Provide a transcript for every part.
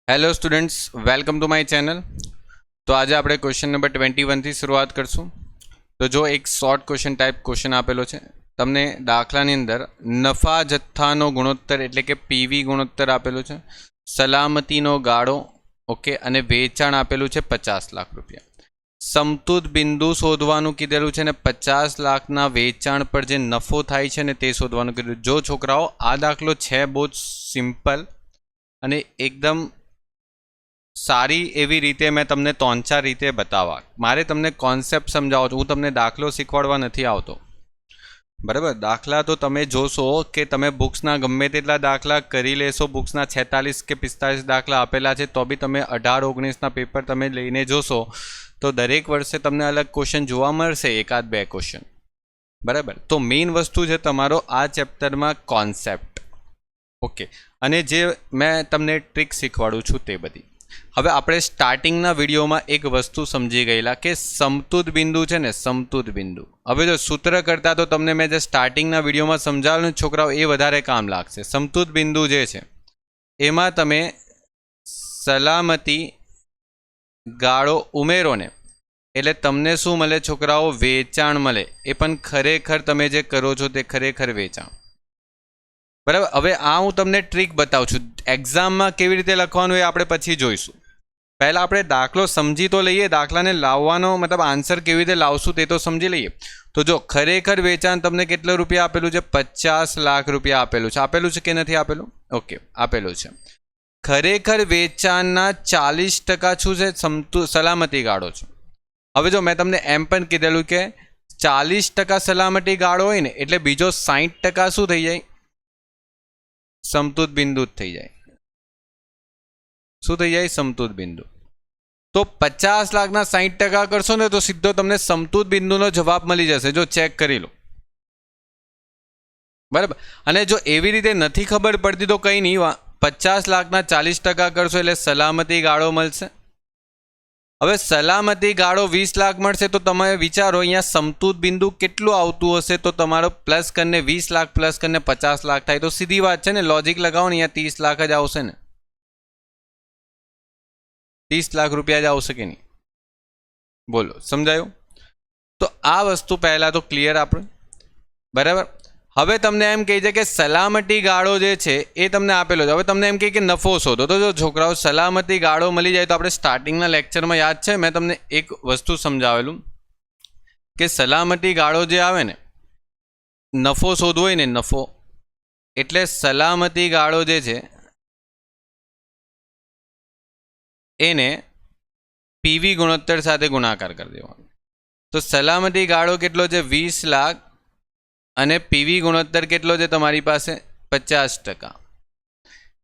Hello students, welcome to my channel. તો આજે આપણે ક્વેશ્ચન નંબર 21 થી શરૂઆત કરશું। તો જો એક શોર્ટ ક્વેશ્ચન ટાઈપ ક્વેશ્ચન આપેલો છે તમને દાખલાની અંદર નફા જથ્થાનો ગુણોત્તર એટલે કે પીવી ગુણોત્તર આપેલો છે, સલામતીનો ગાળો ઓકે અને વેચાણ આપેલું છે 50 લાખ રૂપિયા। સમતુત બિંદુ શોધવાનું કીધેલું છે ને 50 લાખના વેચાણ પર જે નફો થાય છે ને તે શોધવાનું કીધેલું। જો છોકરાઓ આ દાખલો છે બહુ સિમ્પલ અને એકદમ સારી એવી રીતે मैं તમને 3-4 રીતે બતાવવા, મારે તમને કોન્સેપ્ટ સમજાવો છું, હું તમને દાખલો શીખવાડવા નથી આવતો બરાબર। દાખલા તો તમે જોશો કે તમે બુક્સના ગમે તેટલા દાખલા કરી લેશો, બુક્સના 46 કે 45 દાખલા આપેલા છે તો બી તમે 18-19ના પેપર તમે લઈને જોશો તો દરેક વર્ષે તમને અલગ ક્વેશ્ચન જોવા મળશે, એકાદ બે ક્વેશ્ચન બરાબર। તો મેઇન વસ્તુ છે તમારો આ ચેપ્ટરમાં કોન્સેપ્ટ ઓકે, અને જે મેં તમને ટ્રીક શીખવાડું છું તે બધી। હવે આપણે સ્ટાર્ટિંગના વિડીયોમાં એક વસ્તુ સમજી ગયેલા કે સમતુત બિંદુ છે ને, સમતુત બિંદુ। હવે જો સૂત્ર કરતાં તો તમને મેં જે સ્ટાર્ટિંગના વિડીયોમાં સમજાવેલું છોકરાઓ એ વધારે કામ લાગશે। સમતુત બિંદુ જે છે એમાં તમે સલામતી ગાળો ઉમેરો ને એટલે તમને શું મળે છોકરાઓ? વેચાણ મળે। એ પણ ખરેખર તમે જે કરો છો તે ખરેખર વેચાણ બરાબર। હવે આ હું તમને ટ્રીક બતાવું છું, એક્ઝામમાં કેવી રીતે લખવાનું એ આપણે પછી જોઈશું। પહેલાં આપણે દાખલો સમજી તો લઈએ, દાખલાને લાવવાનો મતલબ આન્સર કેવી રીતે લાવશું તે તો સમજી લઈએ। તો જો ખરેખર વેચાણ તમને કેટલા રૂપિયા આપેલું છે? 50 લાખ રૂપિયા આપેલું છે। આપેલું છે કે નથી આપેલું? ઓકે, આપેલું છે। ખરેખર વેચાણના 40% શું છે? સલામતી ગાળો છે। હવે જો મેં તમને એમ પણ કીધેલું કે 40% સલામતી ગાળો હોય ને એટલે બીજો 60% શું થઈ જાય? સમતુત બિંદુ જ થઈ જાય। શું થઈ જાય? સમતુત બિંદુ। તો 50 લાખના 60% કરશો ને તો સીધો તમને સમતુત બિંદુનો જવાબ મળી જશે। જો ચેક કરી લો બરાબર। અને જો એવી રીતે નથી ખબર પડતી તો કંઈ નહીં, 50 લાખના 40% કરશો એટલે સલામતી ગાળો મળશે। હવે સલામતી ગાળો 20 લાખ મળશે તો તમે વિચારો અહીંયા સમતુત બિંદુ કેટલું આવતું હશે? તો તમારો પ્લસ કરીને 20 લાખ પ્લસ કરીને 50 લાખ થાય। તો સીધી વાત છે ને, લોજિક લગાવો ને, અહીંયા 30 લાખ જ આવશે ને, 30 લાખ રૂપિયા જ આવશે કે નહીં? બોલો, સમજાયું? તો આ વસ્તુ પહેલાં તો ક્લિયર આપણે બરાબર। હવે તમને એમ કહે છે કે સલામતી ગાળો જે છે એ તમને આપેલો છે। હવે તમને એમ કહે કે નફો શોધો, તો જો છોકરાઓ સલામતી ગાળો મળી જાય તો આપણે સ્ટાર્ટિંગના લેક્ચરમાં યાદ છે મેં તમને એક વસ્તુ સમજાવેલું કે સલામતી ગાળો જે આવે ને, નફો શોધવો હોય ને, નફો એટલે સલામતી ગાળો જે છે એને પીવી ગુણોત્તર સાથે ગુણાકાર કરી દેવાનો। તો સલામતી ગાળો કેટલો છે? 20 લાખ અને પીવી ગુણોત્તર કેટલો છે તમારી પાસે? 50%,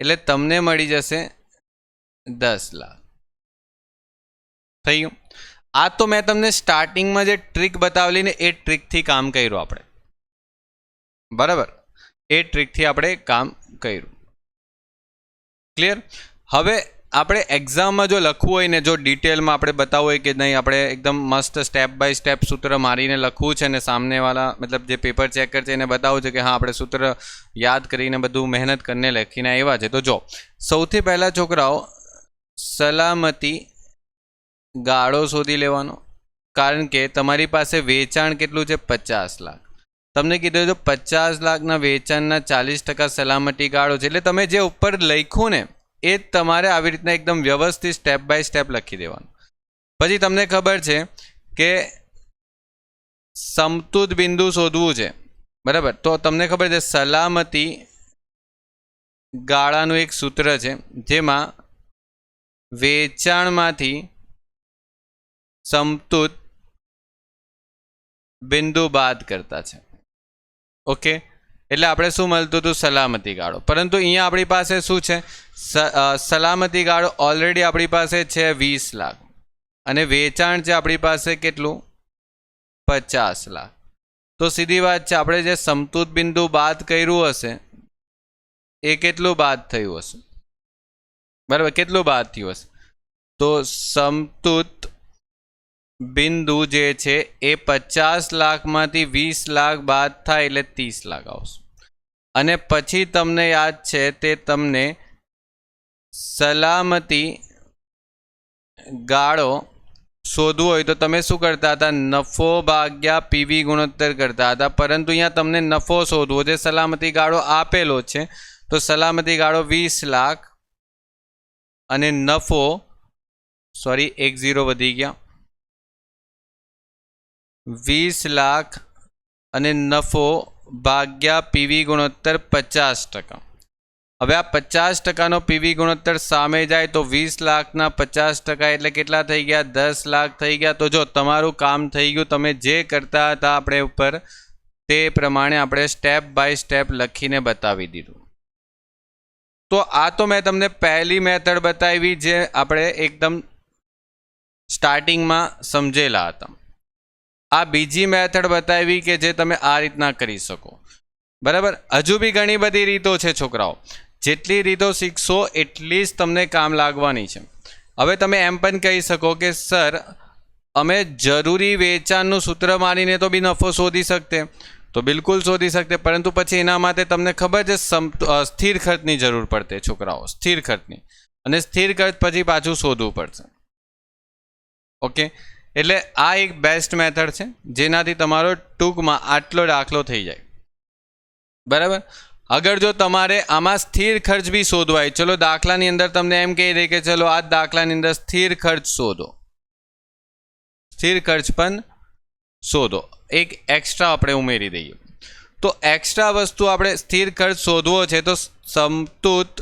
એટલે તમને મળી જશે 10 લાખ। થઈ ગયું? આ તો મેં તમને સ્ટાર્ટિંગમાં જે ટ્રીક બતાવેલી ને એ ટ્રીકથી કામ કર્યું આપણે બરાબર, એ ટ્રીકથી આપણે કામ કર્યું, ક્લિયર? હવે આપણે એક્ઝામમાં જો લખવું હોય ને, જો ડિટેલમાં આપણે બતાવવું હોય કે નહીં, આપણે એકદમ મસ્ત સ્ટેપ બાય સ્ટેપ સૂત્ર મારીને લખવું છે ને સામનેવાળા મતલબ જે પેપર ચેકર છે એને બતાવવું છે કે હા આપણે સૂત્ર યાદ કરીને બધું મહેનત કરીને લખીને આવ્યા છે। તો જો સૌથી પહેલાં છોકરાઓ સલામતી ગાળો શોધી લેવાનો, કારણ કે તમારી પાસે વેચાણ કેટલું છે? 50 લાખ। તમને કીધું જો 50 લાખના વેચાણના 40% સલામતી ગાળો છે, એટલે તમે જે ઉપર લખ્યું ને એ તમારે આવી રીતના એકદમ વ્યવસ્થિત સ્ટેપ બાય સ્ટેપ લખી દેવાનું। પછી તમને ખબર છે કે સમતુત બિંદુ શોધવું છે બરાબર, તો તમને ખબર છે સલામતી ગાળાનું એક સૂત્ર છે જેમાં વેચાણમાંથી સમતુત બિંદુ બાદ કરતા છે ઓકે, એટલે આપણે શું મળતું હતું? સલામતી ગાળો। પરંતુ અહીંયા આપણી પાસે શું છે? સલામતી ગાળો ઓલરેડી આપણી પાસે છે 20 લાખ અને વેચાણ છે આપણી પાસે કેટલું? 50 લાખ। તો સીધી વાત છે, આપણે જે સમતુત બિંદુ બાદ કર્યું હશે એ કેટલું બાદ થયું હશે બરાબર? કેટલું બાદ થયું હશે? તો સમતુત બિંદુ જે છે એ 50 લાખમાંથી 20 લાખ બાદ થાય એટલે 30 લાખ આવશે। અને પછી તમને યાદ છે તે તમને સલામતી ગાળો શોધવો હોય તો તમે શું કરતા હતા? નફો ભાગ્યા પીવી ગુણોત્તર કરતા હતા. પરંતુ અહીંયા તમને નફો શોધવો છે. સલામતી ગાળો આપેલો છે તો સલામતી ગાળો 20 લાખ અને નફો 10 વધી ગયા 20 લાખ અને નફો ભાગ્યા પીવી ગુણોત્તર 50%. હવે આ 50%નો પીવી ગુણોત્તર સામે જાય તો 20 લાખના 50% એટલે કેટલા થઈ ગયા? 10 લાખ થઈ ગયા. તો જો તમારું કામ થઈ ગયું. તમે જે કરતા હતા આપણે ઉપર તે પ્રમાણે આપણે સ્ટેપ બાય સ્ટેપ લખીને બતાવી દીધું. તો આ તો મેં તમને પહેલી મેથડ બતાવી જે આપણે એકદમ સ્ટાર્ટિંગમાં સમજેલા હતા. આ બીજી મેથડ બતાવી કે જે તમે આ રીતના કરી શકો. બરાબર. હજુ બી ઘણી બધી રીતો છે છોકરાઓ. જેટલી રીતો શીખશો એટલી જ તમને કામ લાગવાની છે. હવે તમે એમ પણ કહી શકો કે સર અમે જરૂરી વેચાણનું સૂત્ર મારીને તો બી નફો શોધી શકતે. તો બિલકુલ શોધી શકતે, પરંતુ પછી એના માટે તમને ખબર છે સ્થિર ખર્ચની જરૂર પડતે છોકરાઓ, સ્થિર ખર્ચની. અને સ્થિર ખર્ચ પછી પાછું શોધવું પડશે. ઓકે, એટલે આ એક બેસ્ટ મેથડ છે જેનાથી તમારો ટૂંકમાં આટલો દાખલો થઈ જાય. બરાબર. અગર જો તમારે આમાં સ્થિર ખર્ચ બી શોધવાય, ચલો દાખલાની અંદર તમને એમ કહી દે કે ચલો આ દાખલાની અંદર સ્થિર ખર્ચ શોધો, સ્થિર ખર્ચ પણ શોધો, એક એક્સ્ટ્રા આપણે ઉમેરી દઈએ. તો એક્સ્ટ્રા વસ્તુ આપણે સ્થિર ખર્ચ શોધવો છે તો સમતૂત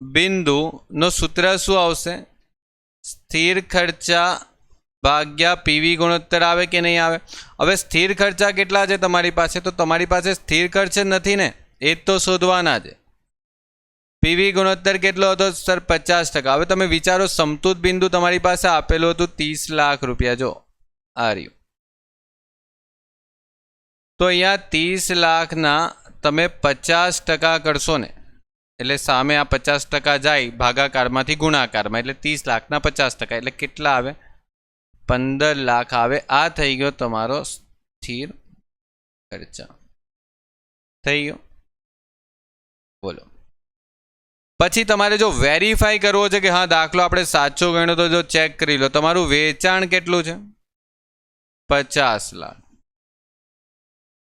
બિંદુનો સૂત્ર શું આવશે? સ્થિર ખર્ચા ભાગ્યા પીવી ગુણોત્તર આવે કે નહીં આવે? હવે સ્થિર ખર્ચા કેટલા છે તમારી પાસે? તો તમારી પાસે સ્થિર ખર્ચ નથી ને, એ જ તો શોધવાના છે. પીવી ગુણોત્તર કેટલો હતો સર? 50%. હવે તમે વિચારો સમતૂત બિંદુ તમારી પાસે આપેલું હતું 30 લાખ રૂપિયા. જો આ રહ્યું. તો અહીંયા 30 લાખના તમે 50% કરશો ને, એટલે સામે આ 50% જાય ભાગાકારમાંથી ગુણાકારમાં, એટલે 30 લાખના 50% એટલે કેટલા આવે? 15 લાખ આવે. આ થઈ ગયો તમારો સ્થિર ખર્ચા. થઈ ગયો. બોલો. પછી તમારે જો વેરીફાઈ કરવો છે કે હા દાખલો આપણે સાચો ગણ્યો તો જો ચેક કરી લો. તમારું વેચાણ કેટલું છે? 50 લાખ.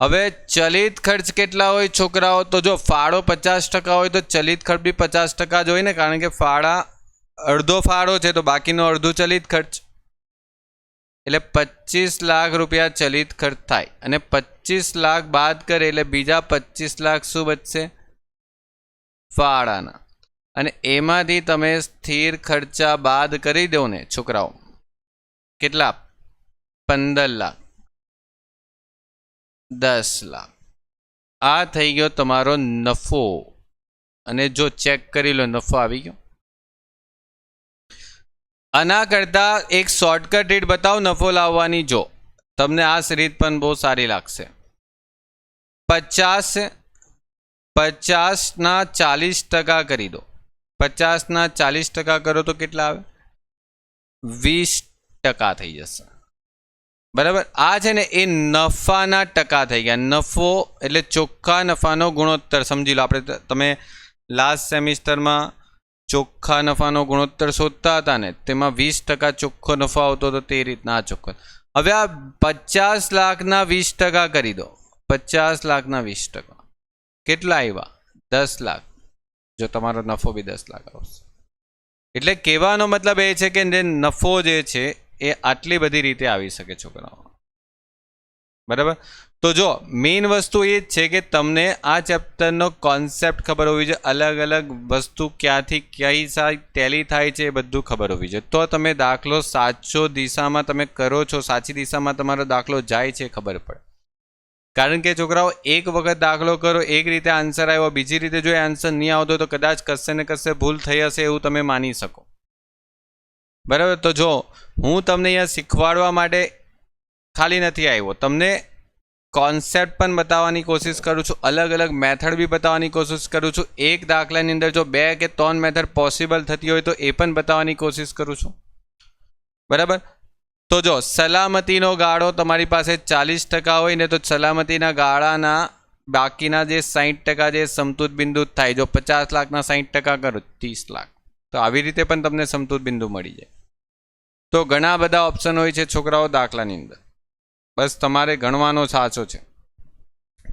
હવે ચલિત ખર્ચ કેટલા હોય છોકરાઓ? તો જો ફાળો 50% હોય તો ચલિત ખર્ચ બી 50% જ હોય ને, કારણ કે ફાળા અડધો ફાળો છે તો બાકીનો અડધું ચલિત ખર્ચ. એટલે 25 લાખ રૂપિયા ચલિત ખર્ચ થાય અને 25 લાખ બાદ કરે એટલે બીજા 25 લાખ શું બચશે? ફાળાના. અને એમાંથી તમે સ્થિર ખર્ચા બાદ કરી દો ને છોકરાઓ, કેટલા? 15 લાખ, 10 લાખ. આ થઈ ગયો તમારો નફો. અને જો ચેક કરી લો નફો આવી ગયો. આના કરતા એક શોર્ટકટ રીત બતાવો નફો લાવવાની. જો તમને આ રીત પણ બહુ સારી લાગશે. 50ના 40% કરી દો. 50ના 40% કરો તો કેટલા આવે? 20% થઈ જશે. બરાબર. આ છે ને એ નફાના ટકા થઈ ગયા. નફો એટલે ચોખ્ખા નફાનો ગુણોત્તર. સમજી લો આપણે તમે લાસ્ટ સેમિસ્ટરમાં ચોખ્ખા નફાનો ગુણોત્તર શોધતા હતા ને, તેમાં 20% ચોખ્ખો નફો આવતો હતો, તે રીતના ચોખ્ખો. હવે આ 50 લાખના 20% કરી દો. 50 લાખના 20% કેટલા આવ્યા? 10 લાખ. જો તમારો નફો બી 10 લાખ આવશે. એટલે કહેવાનો મતલબ એ છે કે નફો જે છે એ આટલી બધી રીતે આવી શકે છોકરાઓ. બરાબર. તો જો મેઇન વસ્તુ એ જ છે કે તમને આ ચેપ્ટરનો કોન્સેપ્ટ ખબર હોવી જોઈએ. અલગ અલગ વસ્તુ ક્યાંથી કઈ સાઈડ ટેલી થાય છે એ બધું ખબર હોવી જોઈએ. તો તમે દાખલો સાચો દિશામાં તમે કરો છો, સાચી દિશામાં તમારો દાખલો જાય છે ખબર પડે. કારણ કે છોકરાઓ એક વખત દાખલો કરો, એક રીતે આન્સર આવ્યો, બીજી રીતે જો આન્સર નહીં આવતો તો કદાચ કશે ને કશે ભૂલ થઈ હશે એવું તમે માની શકો. બરાબર. તો જો હું તમને અહીંયા શીખવાડવા માટે ખાલી નથી આવ્યો, તમને કોન્સેપ્ટ પણ બતાવવાની કોશિશ કરું છું, અલગ અલગ મેથડ બી બતાવવાની કોશિશ કરું છું. એક દાખલાની અંદર જો 2 કે 3 મેથડ પોસિબલ થતી હોય તો એ પણ બતાવવાની કોશિશ કરું છું. બરાબર. તો જો સલામતીનો ગાળો તમારી પાસે 40% હોય ને, તો સલામતીના ગાળાના બાકીના જે 60% જે સમતૂર બિંદુ થાય, જો 50 લાખના 60% કરો 30 લાખ, તો આવી રીતે પણ તમને સમતૂર બિંદુ મળી જાય. તો ઘણા બધા ઓપ્શન હોય છે છોકરાઓ દાખલાની અંદર, બસ તમારે ગણવાનો સાચો છે.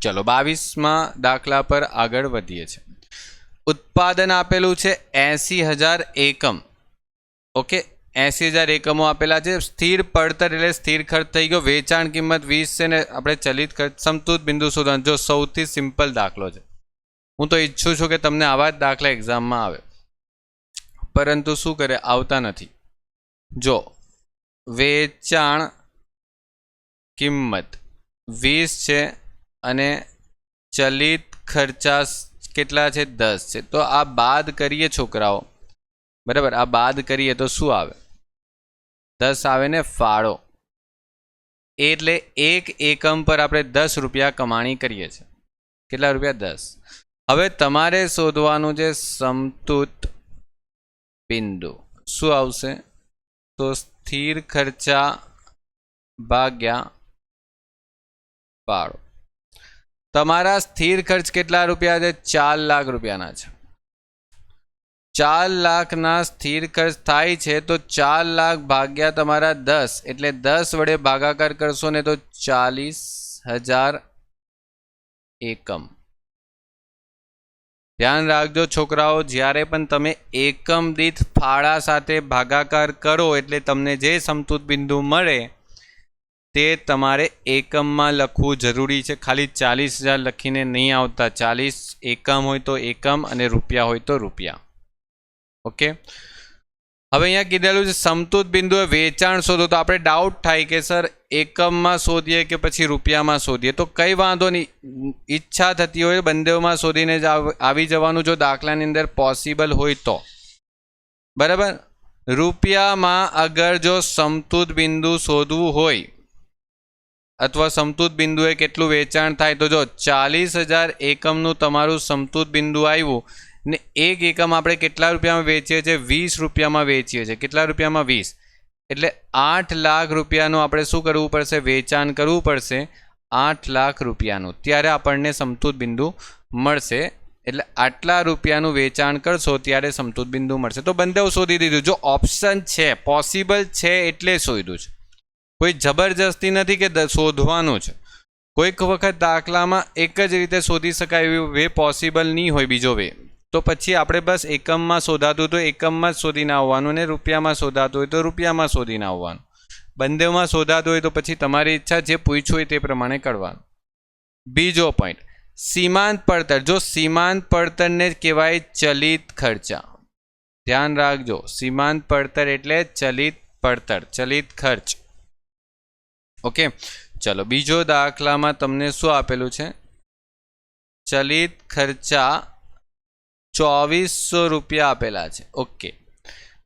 ચલો 22માં દાખલા પર આગળ વધીએ છીએ. ઉત્પાદન આપેલું છે 80,000 એકમ. ઓકે, 80,000 એકમો આપેલા છે. સ્થિર પડતર એટલે સ્થિર ખર્ચ થઈ ગયો. વેચાણ કિંમત 20 છે ને આપણે ચલિત ખર્ચ સમતૂર બિંદુ શોધવાનું. જો સૌથી સિમ્પલ દાખલો છે. હું તો ઈચ્છું છું કે તમને આવા જ દાખલા એક્ઝામમાં આવે, પરંતુ શું કરે, આવતા નથી. જો વેચાણ કિંમત 20 છે અને ચલિત ખર્ચા કેટલા છે, 10 છે. તો આ બાદ કરીએ છોકરાઓ, બરાબર, આ બાદ કરીએ તો શું આવે, 10 આવે ને ફાળો, એટલે એક એકમ પર આપણે 10 રૂપિયા કમાણી કરીએ છીએ. કેટલા રૂપિયા, 10. હવે તમારે શોધવાનું છે સમતૂર બિંદુ. શું આવશે, તો સ્થિર ખર્ચા ભાગ્યા ફાળો. તમારા સ્થિર ખર્ચ કેટલા રૂપિયા છે, 4 લાખ રૂપિયાના છે. 4 લાખના સ્થિર ખર્ચ થાય છે, તો 4 લાખ ભાગ્યા તમારા 10, એટલે 10 વડે ભાગાકાર કરશો ને તો 40,000 એકમ. ધ્યાન રાખજો છોકરાઓ, જ્યારે પણ તમે એકમ દીઠ ફાળા સાથે ભાગાકાર કરો એટલે તમને જે સમતૂર બિંદુ મળે તે તમારે એકમમાં લખવું જરૂરી છે. ખાલી 40,000 લખીને નહીં આવતા. 40 એકમ હોય તો એકમ અને રૂપિયા હોય તો રૂપિયા. ઓકે, હવે અહીંયા કીધેલું છે સમતૂર બિંદુ વેચાણ શોધો. તો આપણે ડાઉટ થાય કે સર એકમમાં શોધીએ કે પછી રૂપિયામાં શોધીએ, તો કંઈ વાંધો નહીં. ઈચ્છા થતી હોય બંનેમાં શોધીને જ આવી જવાનું, જો દાખલાની અંદર પોસિબલ હોય તો. બરાબર, રૂપિયામાં અગર જો સમતૂર બિંદુ શોધવું હોય અથવા સમતૂર બિંદુએ કેટલું વેચાણ થાય, તો જો 40,000 એકમનું તમારું સમતૂર બિંદુ આવ્યું ને એક એકમ આપણે કેટલા રૂપિયામાં વેચીએ છીએ, 20 રૂપિયામાં વેચીએ છીએ. કેટલા રૂપિયામાં, 20. એટલે 8 લાખ રૂપિયાનું આપણે શું કરવું પડશે, વેચાણ કરવું પડશે 8 લાખ રૂપિયાનું, ત્યારે આપણને સમતૂર બિંદુ મળશે. એટલે આટલા રૂપિયાનું વેચાણ કરશો ત્યારે સમતૂર બિંદુ મળશે. તો બંને શોધી દીધું. જો ઓપ્શન છે, પોસિબલ છે એટલે શોધ્યું છે, કોઈ જબરજસ્તી નથી કે શોધવાનું છે. કોઈક વખત દાખલામાં એક જ રીતે શોધી શકાય એવી વે પોસિબલ નહીં હોય બીજો વે, તો પછી આપણે બસ એકમમાં શોધાતું તો એકમમાં જ શોધીને આવવાનું, ને રૂપિયામાં શોધાતું હોય તો રૂપિયામાં શોધીને આવવાનું. બંનેમાં શોધાતું હોય તો પછી તમારી ઈચ્છા, જે પૂછ્યું હોય તે પ્રમાણે કરવાનું. બીજો પોઈન્ટ, સીમાંત પડતર. જો સીમાંત પડતરને કહેવાય ચલિત ખર્ચા. ધ્યાન રાખજો, સીમાંત પડતર એટલે ચલિત પડતર, ચલિત ખર્ચ. ઓકે, ચલો બીજો દાખલામાં તમને શું આપેલું છે, ચલિત ખર્ચા 2400 રૂપિયા આપેલા છે. ઓકે,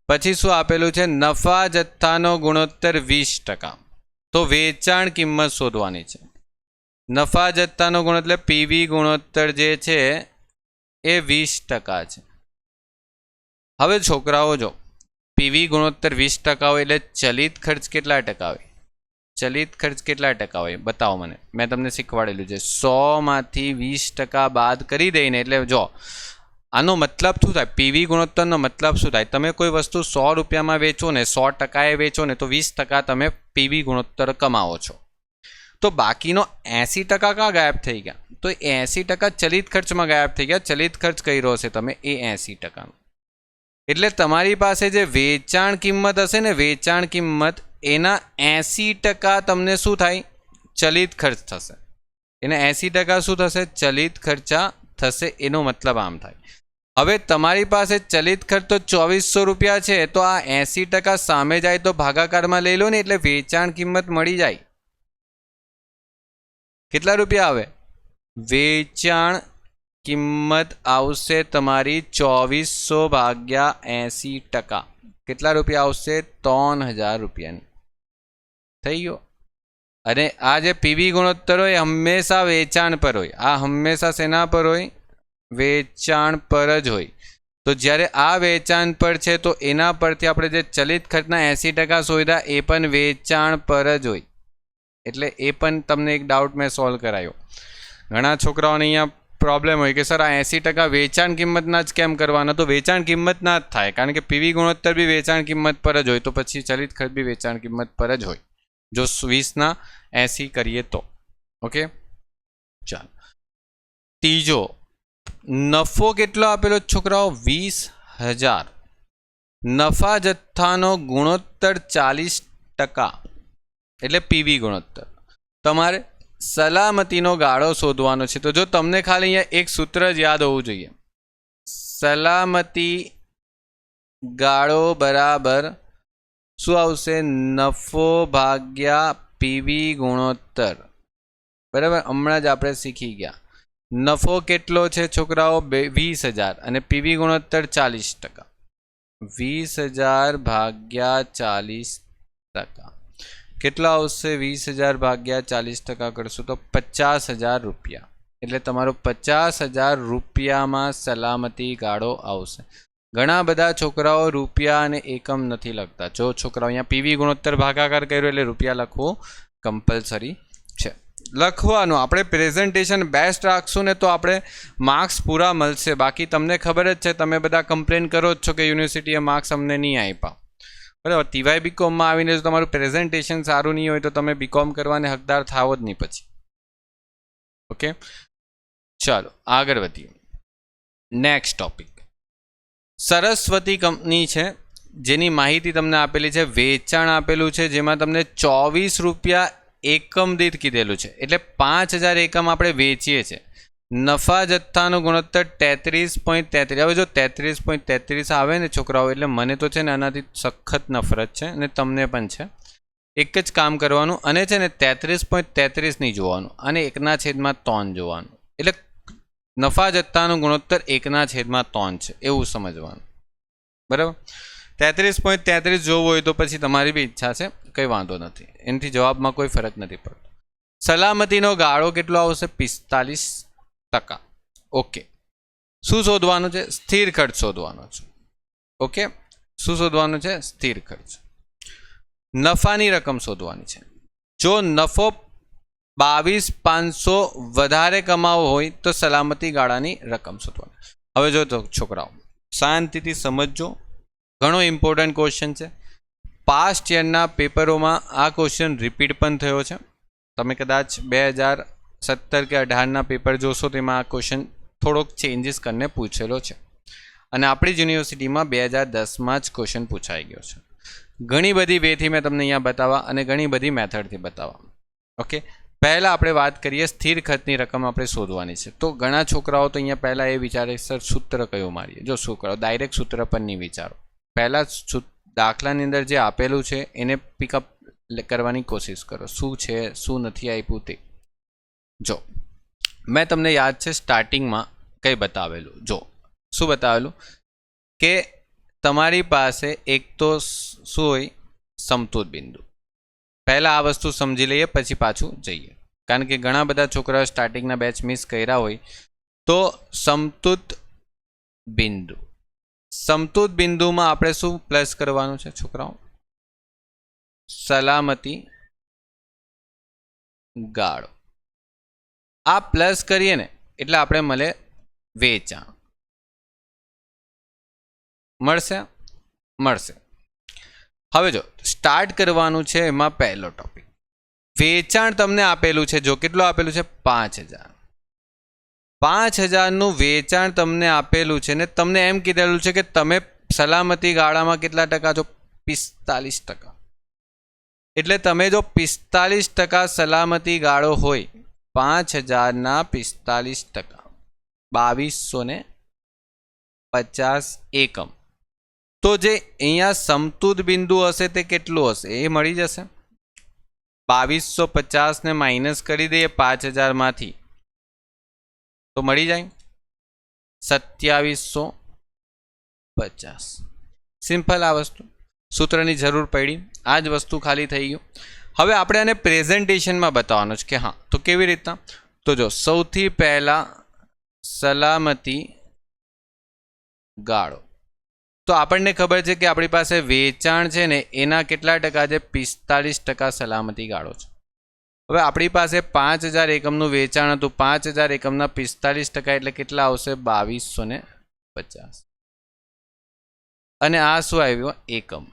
પછી શું આપેલું છે, નફા જથ્થાનો ગુણોત્તર 20%. તો વેચાણ કિંમત શોધવાની છે. નફા જથ્થાનો ગુણોત્તર એટલે પીવી ગુણોત્તર જે છે એ 20% છે. હવે છોકરાઓ જો પીવી ગુણોત્તર 20% હોય એટલે ચલિત ખર્ચ કેટલા ટકા હોય, ચલિત ખર્ચ કેટલા ટકા હોય બતાવો મને. મેં તમને શીખવાડેલું છે 100 માંથી 20% બાદ કરી દઈને, એટલે જો આનો મતલબ શું થાય, પીવી ગુણોત્તરનો મતલબ શું થાય, તમે કોઈ વસ્તુ 100 રૂપિયામાં વેચો ને 100%એ વેચો ને તો 20% તમે પીવી ગુણોત્તર કમાવો છો. તો બાકીનો 80% ક્યાં ગાયબ થઈ ગયા, તો 80% ચલિત ખર્ચમાં ગાયબ થઈ ગયા. ચલિત ખર્ચ કઈ રહ્યો છે તમે, એ 80%. એટલે તમારી પાસે જે વેચાણ કિંમત હશે ને, વેચાણ કિંમત એના 80% તમને શું થાય, ચલિત ખર્ચ થશે. એના 80% શું થશે, ચલિત ખર્ચા થશે. એનો મતલબ આમ થાય. હવે તમારી પાસે ચલિત ખર્ચ તો 2400 રૂપિયા છે, તો આ 80% સામે જાય તો ભાગાકારમાં લઈ લો ને, એટલે વેચાણ કિંમત મળી જાય. કેટલા રૂપિયા આવે, વેચાણ કિંમત આવશે તમારી 2400 ભાગ્યા 80%. કેટલા રૂપિયા આવશે, 3000 રૂપિયાની. થઈ ગયો. અને આ જે પીવી ગુણોત્તર હોય હંમેશા વેચાણ પર હોય. આ હંમેશા શેના પર હોય, વેચાણ પર જ હોય. તો જ્યારે આ વેચાણ પર છે તો એના પરથી આપણે જે ચલિત ખર્ચના 80% શોધ્યા એ પણ વેચાણ પર જ હોય. એટલે એ પણ તમને એક ડાઉટ મેં સોલ્વ કરાયો. ઘણા છોકરાઓને અહીંયા પ્રોબ્લેમ હોય કે સર આ 80% વેચાણ કિંમતના જ કેમ કરવાના? તો વેચાણ કિંમતના જ થાય, કારણ કે પીવી ગુણોત્તર બી વેચાણ કિંમત પર જ હોય, તો પછી ચલિત ખર્ચ બી વેચાણ કિંમત પર જ હોય જો 20 ના 80 કરીએ તો. ઓકે, ચાલો. ત્રીજો, નફો કેટલો આપેલો છોકરાઓ? 20,000. નફા જથ્થાનો ગુણોત્તર 40%, એટલે પીવી ગુણોત્તર. તમારે સલામતીનો ગાળો શોધવાનો છે. તો જો તમને ખાલી અહીંયા એક સૂત્ર જ યાદ હોવું જોઈએ, સલામતી ગાળો બરાબર શું આવશે? નફો ભાગ્યા પીવી ગુણોત્તર. બરાબર, હમણાં જ આપણે શીખી ગયા. નફો કેટલો છે છોકરાઓ? 20,000 અને પીવી ગુણોત્તર 40%. 20,000 ભાગ્યા 40%. કેટલા આવશે? 20,000 ભાગ્યા 40% કરશું તો 50,000 રૂપિયા. એટલે તમારો 50,000 રૂપિયામાં સલામતી ગાળો આવશે. ઘણા બધા છોકરાઓ રૂપિયા અને એકમ નથી લખતા. જો છોકરાઓ અહીંયા પીવી ગુણોત્તર ભાગાકાર કર્યો એટલે રૂપિયા લખવું કમ્પલસરી છે. લખવાનું આપણે પ્રેઝન્ટેશન બેસ્ટ રાખશું ને તો આપણે માર્ક્સ પૂરા મળશે. બાકી તમને ખબર જ છે, તમે બધા કમ્પ્લેન કરો જ છો કે યુનિવર્સિટીએ માર્ક્સ અમને નહીં આપ્યા. બરાબર, ટીવાય બીકોમમાં આવીને જો તમારું પ્રેઝન્ટેશન સારું નહીં હોય તો તમે બીકોમ કરવાને હકદાર થાવો જ નહીં પછી. ઓકે, ચાલો આગળ વધીએ. નેક્સ્ટ ટોપિક, સરસ્વતી કંપની છે જેની માહિતી તમને આપેલી છે. વેચાણ આપેલું છે જેમાં તમને 24 રૂપિયા એકમ દીઠ કીધેલું છે, એટલે 5,000 એકમ આપણે વેચીએ છીએ. નફા જથ્થાનો ગુણોત્તર 33.33. હવે જો 33.33 આવે ને છોકરાઓ, એટલે મને તો છે ને આનાથી સખત નફરત છે અને તમને પણ છે. એક જ કામ કરવાનું, અને છે ને 33.33 નહીં જોવાનું, અને 1/3 જોવાનું. એટલે નફા જથ્થાનો ગુણોત્તર 1/3 છે એવું સમજવાનું. બરાબર, 33.33 જોવું હોય તો પછી તમારી બી ઈચ્છા છે, કંઈ વાંધો નથી, એનાથી જવાબમાં કોઈ ફરક નથી પડતો. સલામતીનો ગાળો કેટલો આવશે? 45%. ઓકે, શું શોધવાનું છે? સ્થિર ખર્ચ શોધવાનો છે. ઓકે, શું શોધવાનું છે? સ્થિર ખર્ચ. નફાની રકમ શોધવાની છે. જો નફો 22,500 વધારે કમાવો હોય તો સલામતી ગાળાની રકમ શોધવાની. હવે જો તો છોકરાઓ શાંતિથી સમજજો, ઘણો ઇમ્પોર્ટન્ટ ક્વેશ્ચન છે. પાસ્ટ યરના પેપરોમાં આ ક્વેશ્ચન રિપીટ પણ થયો છે. તમે કદાચ 2017 કે 18ના પેપર જોશો તેમાં આ ક્વેશ્ચન થોડોક ચેન્જીસ કરીને પૂછેલો છે, અને આપણી જ યુનિવર્સિટીમાં 2010માં જ ક્વેશ્ચન પૂછાઈ ગયો છે. ઘણી બધી વેથી મેં તમને અહીંયા બતાવવા અને ઘણી બધી મેથડથી બતાવવા. ઓકે, પહેલાં આપણે વાત કરીએ સ્થિર ખર્ચની રકમ આપણે શોધવાની છે. તો ઘણા છોકરાઓ તો અહીંયા પહેલાં એ વિચારે સર સૂત્ર કયું મારીએ. જો શું કરો, ડાયરેક્ટ સૂત્ર પર નહીં વિચારો, પહેલાં દાખલાની અંદર જે આપેલું છે એને પિકઅપ કરવાની કોશિશ કરો. શું છે, શું નથી આપ્યું તે. જો મેં તમને યાદ છે સ્ટાર્ટિંગમાં કંઈ બતાવેલું. જો શું બતાવેલું કે તમારી પાસે એક તો શું હોય? સમતૂર બિંદુ. પહેલાં આ વસ્તુ સમજી લઈએ પછી પાછું જઈએ, કારણ કે ઘણા બધા છોકરાઓ સ્ટાર્ટિંગના બેચ મિસ કર્યા હોય. તો સમતૂર બિંદુ, સમતૂર બિંદુમાં આપણે શું પ્લસ કરવાનું છે છોકરાઓ? સલામતી ગાળો. આ પ્લસ કરીએ ને એટલે આપણે મળે વેચાણ. મળશે. હવે જો સ્ટાર્ટ કરવાનું છે, એમાં પહેલો ટોપિક વેચાણ તમને આપેલું છે. જો કેટલું આપેલું છે? 5,000. 5,000નું વેચાણ તમને આપેલું છે ને તમને એમ કીધેલું છે કે તમે સલામતી ગાળામાં કેટલા ટકા છો? 45%. એટલે તમે જો 45% સલામતી ગાળો હોય, 5,000ના 45%, 2250 એકમ, તો જે અહીંયા સમતૂર બિંદુ હશે તે કેટલું હશે? એ મળી જશે. 2250 ને માઇનસ કરી દઈએ 5,000માંથી તો મળી જાય 2750. સિમ્પલ આ વસ્તુ, સૂત્રની જરૂર પડી, આ જ વસ્તુ ખાલી થઈ ગયું. હવે આપણે આને પ્રેઝન્ટેશનમાં બતાવવાનું છે કે હા, તો કેવી રીતના? તો જો સૌથી પહેલાં સલામતી ગાળો. તો આપણને ખબર છે કે આપણી પાસે વેચાણ છે ને એના કેટલા ટકા છે? 45% સલામતી ગાળો છે. હવે આપણી પાસે 5000 એકમનું વેચાણ હતું. 5000 એકમના 45% એટલે કેટલા આવશે? 2250. અને આ શું આવ્યું? એકમ.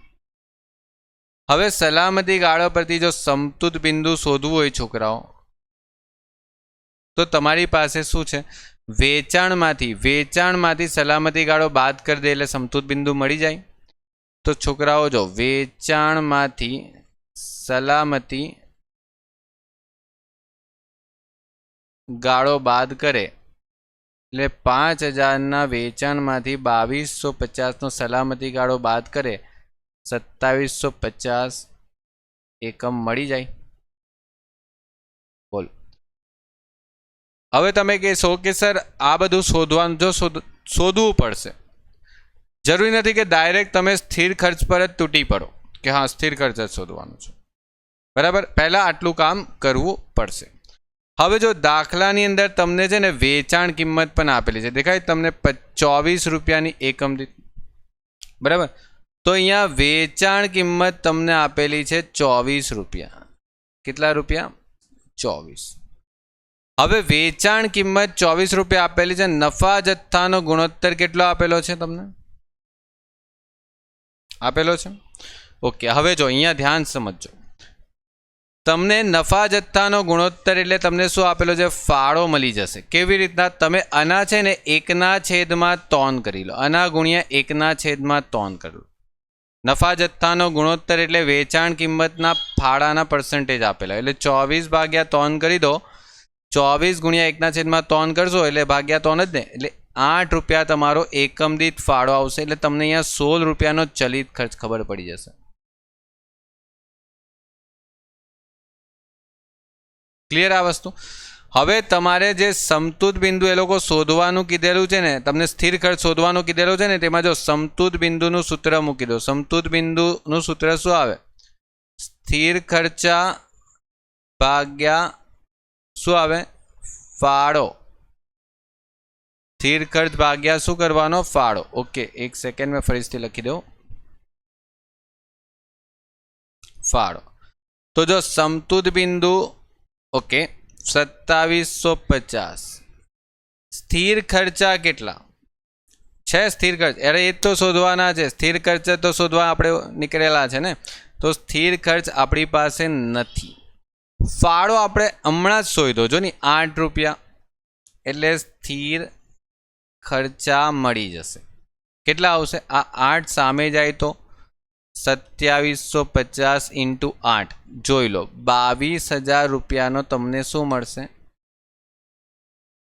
હવે સલામતી ગાળો પરથી જો સમતૂર બિંદુ શોધવું હોય છોકરાઓ, તો તમારી પાસે શું છે? વેચાણમાંથી સલામતી ગાળો બાદ કરી દે એટલે સમતૂર બિંદુ મળી જાય. તો છોકરાઓ જો વેચાણમાંથી સલામતી ગાળો બાદ કરે એટલે 5000ના વેચાણમાંથી 2250નો સલામતી ગાળો બાદ કરે 2750 એકમ મળી જાય. બોલ. હવે તમે કહેશો કે સર આ બધું શોધવાનું, જો શોધવું પડશે. જરૂરી નથી કે ડાયરેક્ટ તમે સ્થિર ખર્ચ પર જ તૂટી પડો કે હા સ્થિર ખર્ચ જ શોધવાનું છે, બરાબર. પહેલાં આટલું કામ કરવું પડશે. હવે જો દાખલાની અંદર તમને છે ને વેચાણ કિંમત પણ આપેલી છે, દેખાય તમને 24 રૂપિયાની એકમ દીઠ, બરાબર. તો અહીંયા વેચાણ કિંમત તમને આપેલી છે 24 રૂપિયા. કેટલા રૂપિયા? 24. હવે વેચાણ કિંમત 24 રૂપિયા આપેલી છે. નફા જથ્થાનો ગુણોત્તર કેટલો આપેલો છે? તમને આપેલો છે. ઓકે. હવે જો અહીંયા ધ્યાન સમજો. તમને નફા જથ્થાનો ગુણોત્તર એટલે તમને શું આપેલો છે? ફાળો મળી જશે. કેવી રીતના? તમે આના છે ને 1/3 કરી લો, આના ગુણ્યા 1/3 કરો. નફા જથ્થાનો ગુણોત્તર એટલે વેચાણ કિંમતના ફાળાના પર્સન્ટેજ આપેલા, એટલે 24/3 કરી દો. 24 ગુણ્યા 1/3 કરશો એટલે ભાગ્યા 3 જ ને, એટલે 8 રૂપિયા તમારો એકમ દીઠ ફાળો આવશે. એટલે તમને અહીંયા 16 રૂપિયાનો ચલિત ખર્ચ ખબર પડી જશે. ક્લિયર આ વસ્તુ? હવે તમારે જે સમતૂર બિંદુ એ લોકો શોધવાનું કીધેલું છે ને, તમને સ્થિર ખર્ચ શોધવાનું કીધેલું છે ને, તેમાં જો સમતૂર બિંદુનું સૂત્ર મૂકી દો. સમતૂર બિંદુનું સૂત્ર શું આવે? સ્થિર ખર્ચા ભાગ્યા શું આવે? ફાળો. સ્થિર ખર્ચ ભાગ્યા શું કરવાનો? ફાળો. ઓકે, એક સેકન્ડ મેં ફરીથી લખી દઉં. ફાળો. તો જો સમતૂર બિંદુ, ઓકે, 2750. સ્થિર ખર્ચા કેટલા છે? સ્થિર ખર્ચ, અરે એ તો શોધવાના છે. સ્થિર ખર્ચ તો શોધવા આપણે નીકળેલા છે ને, તો સ્થિર ખર્ચ આપણી પાસે નથી. ફાળો આપણે હમણાં જ શોધ્યો જો ને, 8 રૂપિયા. એટલે સ્થિર ખર્ચા મળી જશે. કેટલા આવશે? આ 8 સામે જાય તો 2750 × 8 જોઈ લો, 22,000 રૂપિયાનો તમને શું મળશે?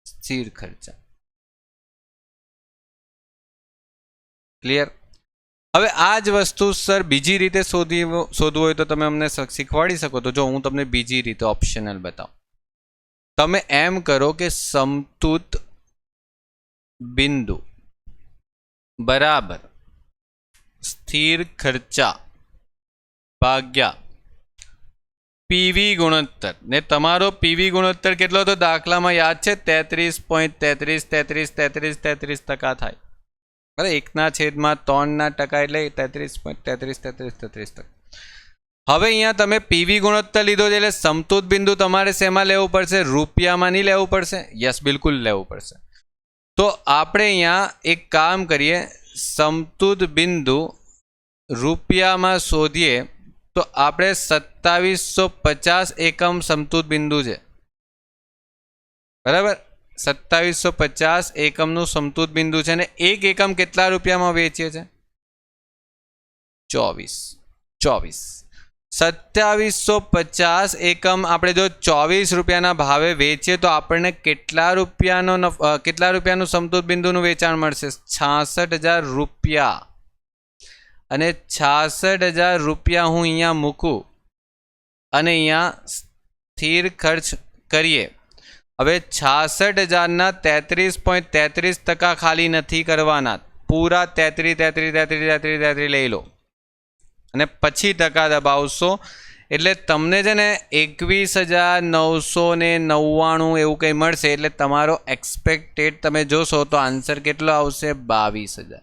સ્થિર ખર્ચા. ક્લિયર? હવે આ જ વસ્તુ સર બીજી રીતે શોધવું હોય તો તમે અમને શીખવાડી શકો. તો જો હું તમને બીજી રીતે ઓપ્શનલ બતાવું. તમે એમ કરો કે સમતૂર બિંદુ બરાબર સ્થિર ખર્ચા ભાગ્યા પીવી ગુણોત્તર. ને તમારો પીવી ગુણોત્તર કેટલો હતો દાખલામાં યાદ છે? 33.33 થાય. અરે 1/3 એટલે 33.33. હવે અહીંયા તમે પીવી ગુણોત્તર લીધો છે એટલે સમતૂર બિંદુ તમારે શેમાં લેવું પડશે? રૂપિયામાં નહીં લેવું પડશે? યસ, બિલકુલ લેવું પડશે. તો આપણે અહીંયા એક કામ કરીએ, સમતૂર બિંદુ રૂપિયામાં શોધીએ તો આપણે 2750 એકમ સમતૂર બિંદુ છે, બરાબર. 2750 એકમનું સમતૂર બિંદુ છે ને એક એકમ કેટલા રૂપિયામાં વેચીએ છે? 24. 2750 એકમ આપણે જો 24 રૂપિયાના ભાવે વેચીએ તો આપણને કેટલા રૂપિયાનું સમતૂર બિંદુનું વેચાણ મળશે? 66,000 રૂપિયા. અને 66,000 રૂપિયા હું અહીંયા મૂકું અને અહીંયા સ્થિર ખર્ચ કરીએ. હવે 66,000ના 33.33% ખાલી નથી કરવાના, પૂરા 33 લઈ લો અને પછી ટકા દબાવશો એટલે તમને છે ને 21,999 એવું કંઈ મળશે. એટલે તમારો એક્સપેક્ટેડ તમે જોશો તો આન્સર કેટલો આવશે? 22,000.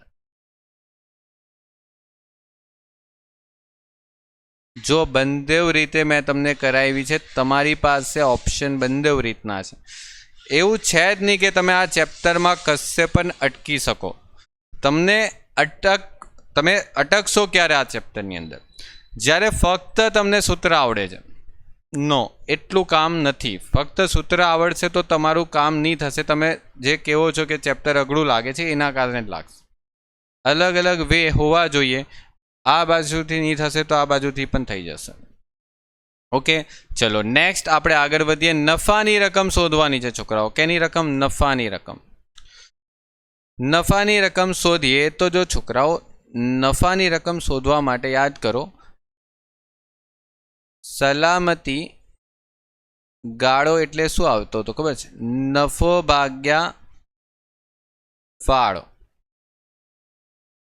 જો બંદેવ રીતે મેં તમને કરાવી છે, તમારી પાસે ઓપ્શન બંદેવ રીતના છે. એવું છે જ નહીં કે તમે આ ચેપ્ટરમાં કશે પણ અટકી શકો. તમે અટકશો ક્યારે આ ચેપ્ટરની અંદર? જ્યારે ફક્ત તમને સૂત્ર આવડે છે. નો, એટલું કામ નથી. ફક્ત સૂત્ર આવડશે તો તમારું કામ નહીં થશે. તમે જે કહેવો છો કે ચેપ્ટર અઘરું લાગે છે એના કારણે જ લાગશે. અલગ અલગ વે હોવા જોઈએ. આ બાજુથી નહીં થશે તો આ બાજુથી પણ થઈ જશે. ઓકે, ચલો નેક્સ્ટ આપણે આગળ વધીએ. નફાની રકમ શોધવાની છે છોકરાઓ. કેની રકમ? નફાની રકમ. નફાની રકમ શોધીએ તો જો છોકરાઓ નફાની રકમ શોધવા માટે યાદ કરો, સલામતી ગાળો એટલે શું આવતો હતો ખબર છે? નફો ભાગ્યા ફાળો.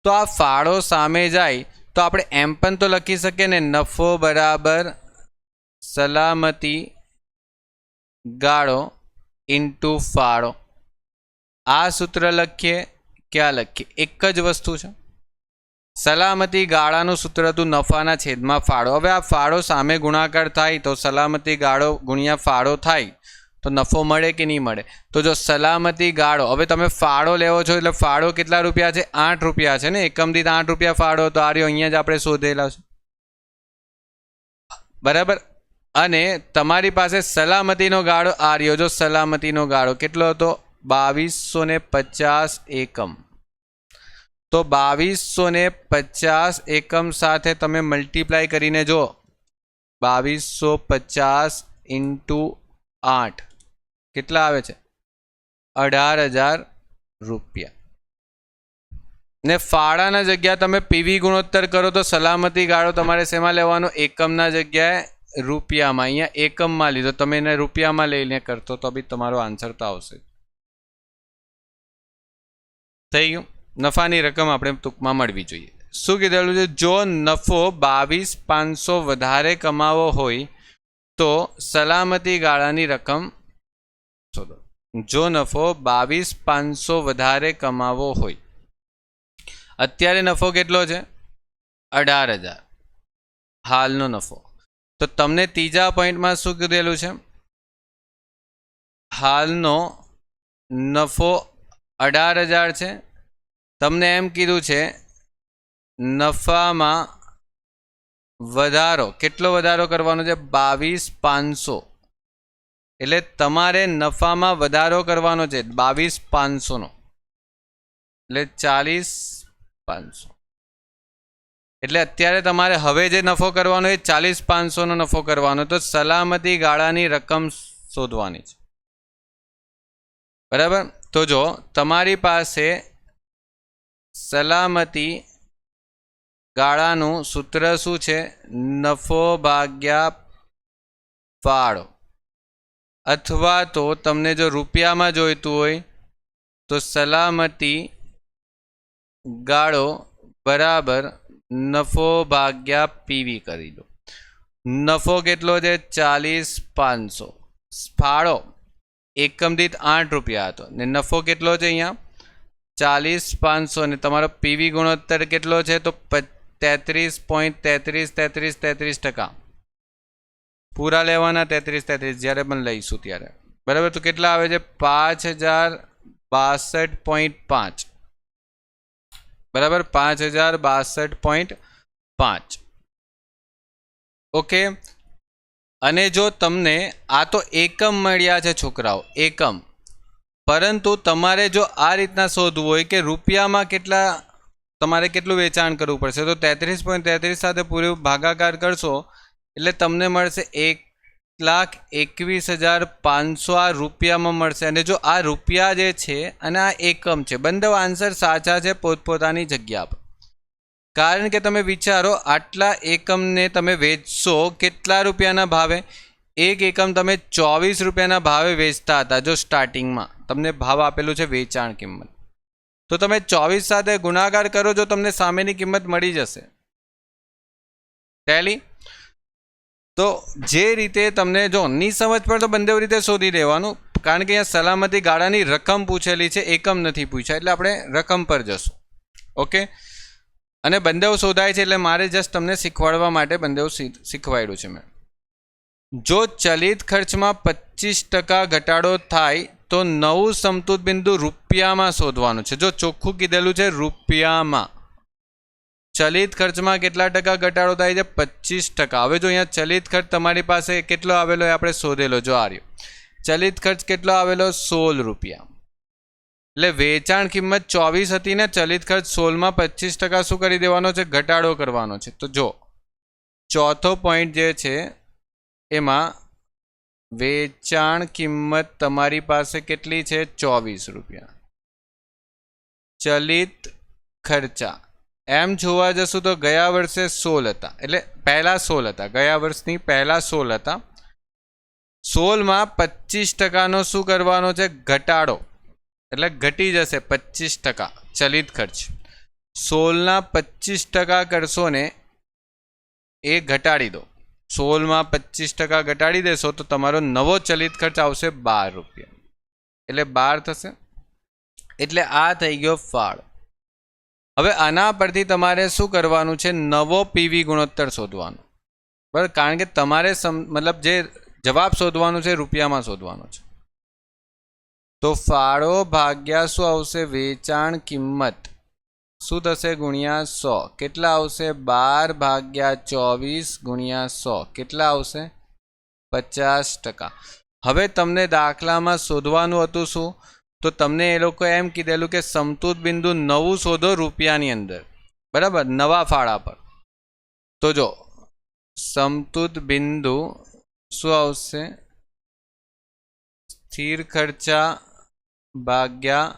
તો આ ફાળો સામે જાય તો આપણે એમ પણ તો લખી શકીએ ને, નફો બરાબર સલામતી ગાળો ઇન્ટુ ફાળો. આ સૂત્ર લખીએ, ક્યાં લખીએ? એક જ વસ્તુ છે. સલામતી ગાળાનું સૂત્ર હતું નફાના છેદમાં ફાળો. હવે આ ફાળો સામે ગુણાકાર થાય તો સલામતી ગાળો ગુણ્યા ફાળો થાય તો નફો મળે કે નહીં મળે? તો જો સલામતી ગાળો, હવે તમે ફાળો લેવો છો એટલે ફાળો કેટલા રૂપિયા છે? 8 રૂપિયા છે ને. એકમ દીઠ 8 રૂપિયા ફાળો. તો આ રહ્યો અહીંયા જ આપણે શોધેલા છે, બરાબર. અને તમારી પાસે સલામતીનો ગાળો આ રહ્યો. જો સલામતીનો ગાળો કેટલો હતો? 2250 એકમ. તો 2250 એકમ સાથે તમે મલ્ટીપ્લાય કરીને જો 2250 ઇન્ટુ 8 કેટલા આવે છે? 18,000 રૂપિયા. ને ફાળાના જગ્યા તમે પીવી ગુણોત્તર કરો તો સલામતી ગાળો તમારે શેમાં લેવાનો? એકમના જગ્યાએ રૂપિયામાં. અહીંયા એકમમાં લીધો, તમે એને રૂપિયામાં લઈને કરતો તો બી તમારો આન્સર તો આવશે. થઈ ગયું. નફાની રકમ આપણે ટૂંકમાં મળવી જોઈએ. શું કીધેલું છે? જો નફો 22,500 વધારે કમાવો હોય તો સલામતી ગાળાની રકમ શોધો. જો નફો 22,500 વધારે કમાવો હોય, અત્યારે નફો કેટલો છે? 18,000 હાલનો નફો. તો તમને ત્રીજા પોઈન્ટમાં શું કીધેલું છે? હાલનો નફો 18,000 છે. તમને એમ કીધું છે નફામાં વધારો, કેટલો વધારો કરવાનો છે? 22,500. એટલે તમારે નફામાં વધારો કરવાનો છે 22,500 નો, એટલે 40,500. એટલે અત્યારે તમારે હવે જે નફો કરવાનો એ 40,500 નો નફો કરવાનો. તો સલામતી ગાળાની રકમ શોધવાની છે, બરાબર. તો જો તમારી પાસે સલામતી ગાળાનું સૂત્ર શું છે? નફો ભાગ્યા ફાળો. અથવા તો તમને જો રૂપિયામાં જોઈતું હોય તો સલામતી ગાળો બરાબર નફો ભાગ્યા પીવી કરી દો. નફો કેટલો છે? 40,500. ફાળો એકમ દીઠ 8 રૂપિયા હતો ને નફો કેટલો છે અહીંયા? 40,500. ને તમારો પીવી ગુણોત્તર કેટલો છે? તો 33.33 પૂરા લેવાના. 33 જ્યારે પણ લઈશું ત્યારે, બરાબર. તો કેટલા આવે છે? 5,062.5, બરાબર. 5,062.5. ઓકે. અને જો તમને આ તો એકમ મળ્યા છે છોકરાઓ, એકમ. પરંતુ તમારે જો આ રીતના શોધવું હોય કે રૂપિયામાં કેટલા તમારે કેટલું વેચાણ કરવું પડશે, તો 33.33 સાથે પૂરો ભાગાકાર કરશો એટલે તમને મળશે 1,21,500. આ રૂપિયામાં મળશે. અને જો આ રૂપિયા જે છે અને આ એકમ છે, બંને આન્સર સાચા છે પોતપોતાની જગ્યા પર. કારણ કે તમે વિચારો, આટલા એકમને તમે વેચશો કેટલા રૂપિયાના ભાવે? એક એકમ તમે 24 રૂપિયાના ભાવે વેચતા હતા. જો સ્ટાર્ટિંગમાં તમને ભાવ આપેલું છે વેચાણ કિંમત, તો તમે 24 સાથે ગુણાકાર કરો, જો તમને સામેની કિંમત મળી જશે. ટેલી. તો જે રીતે તમને જો નહીં સમજ પડે તો બંને રીતે શોધી લેવાનું. કારણ કે અહીંયા સલામતી ગાળાની રકમ પૂછેલી છે, એકમ નથી પૂછ્યા, એટલે આપણે રકમ પર જશું. ઓકે. અને બંદેવ શોધાય છે એટલે મારે જસ્ટ તમને શીખવાડવા માટે બંદેવ શીખવાડ્યું છે મેં. જો ચલિત ખર્ચમાં 25% ઘટાડો થાય તો નવું સમતૂર બિંદુ રૂપિયામાં શોધવાનું છે. જો ચોખ્ખું કીધેલું છે રૂપિયામાં. ચલિત ખર્ચમાં કેટલા ટકા ઘટાડો થાય છે? 25%. હવે જો અહીંયા ચલિત ખર્ચ તમારી પાસે કેટલો આવેલો એ આપણે શોધેલો. જો આ રહ્યો ચલિત ખર્ચ કેટલો આવેલો? 16 રૂપિયા. એટલે વેચાણ કિંમત 24 હતી ને, ચલિત ખર્ચ 16માં 25% શું કરી દેવાનો છે? ઘટાડો કરવાનો છે. તો જો ચોથો પોઈન્ટ જે છે એમાં વેચાણ કિંમત તમારી પાસે કેટલી છે? 24 રૂપિયા. ચલિત ખર્ચા એમ જોવા જશું તો ગયા વર્ષે 16 હતા, એટલે પહેલા 16 હતા, ગયા વર્ષની પહેલા 16 હતા. 16માં 25%નો શું કરવાનો છે? ઘટાડો. એટલે ઘટી જશે 25% ચલિત ખર્ચ. 16ના 25% કરશો ને એ ઘટાડી દો. 16માં 25% ઘટાડી દેશો તો તમારો નવો ચલિત ખર્ચ આવશે 12 રૂપિયા. એટલે 12 થશે. એટલે આ થઈ ગયો ફાળો. હવે આના પરથી તમારે શું કરવાનું છે? નવો પીવી ગુણોત્તર શોધવાનો. બરાબર, કારણ કે તમારે મતલબ જે જવાબ શોધવાનો છે રૂપિયામાં શોધવાનો છે. તો ફાળો ભાગ્યા શું આવશે? વેચાણ કિંમત શું થશે? ગુણ્યા 100. કેટલા આવશે? 12 ભાગ્યા 24 ગુણ્યા 100. કેટલા આવશે? 50%. હવે તમને દાખલામાં શોધવાનું હતું શું? તો તમને એ લોકો એમ કીધેલું કે સમતૂર બિંદુ નવું શોધો રૂપિયાની અંદર. બરાબર, નવા ફાળા પર. તો જો સમતૂર બિંદુ શું આવશે? સ્થિર ખર્ચા ભાગ્યા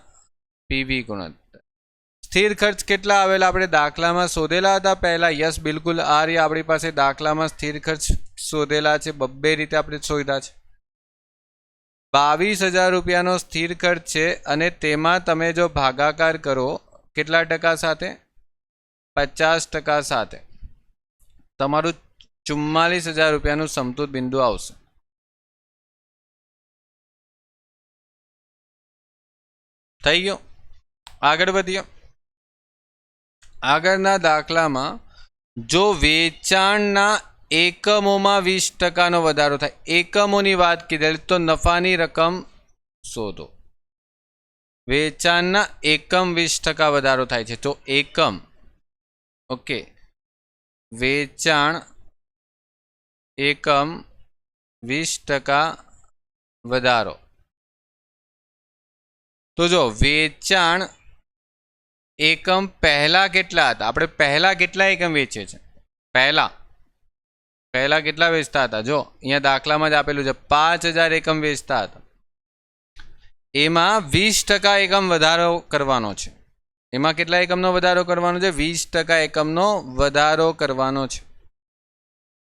પીવી ગુણોત્તર. સ્થિર ખર્ચ કેટલા આવેલા આપણે દાખલામાં શોધેલા હતા પહેલા? યસ, બિલકુલ. આ રહ્યા આપણી પાસે દાખલામાં સ્થિર ખર્ચ શોધેલા છે. બબ્બે રીતે આપણે શોધ્યા છે. 22,000 રૂપિયાનો સ્થિર ખર્ચ છે અને તેમાં તમે જો ભાગાકાર કરો કેટલા ટકા સાથે? 50% સાથે, તમારું 44,000 રૂપિયાનું સમતૂર બિંદુ આવશે. થઈ ગયો. આગળ વધીએ. આગળના દાખલામાં જો વેચાણના એકમોમાં 20%નો વધારો થાય, એકમોની વાત કીધેલી, તો નફાની રકમ શોધો. વેચાણના એકમ 20% વધારો થાય છે તો એકમ, ઓકે, વેચાણ એકમ 20% વધારો. તો જો વેચાણ એકમ પહેલા કેટલા હતા? આપણે પહેલા કેટલા એકમ વેચીએ છીએ? પહેલા કેટલા વેચતા હતા? જો અહીંયા દાખલામાં જ આપેલું છે 5,000 એકમ વેચતા હતા. એમાં 20% એકમ વધારો કરવાનો છે. એમાં કેટલા એકમનો વધારો કરવાનો છે? 20% એકમનો વધારો કરવાનો છે.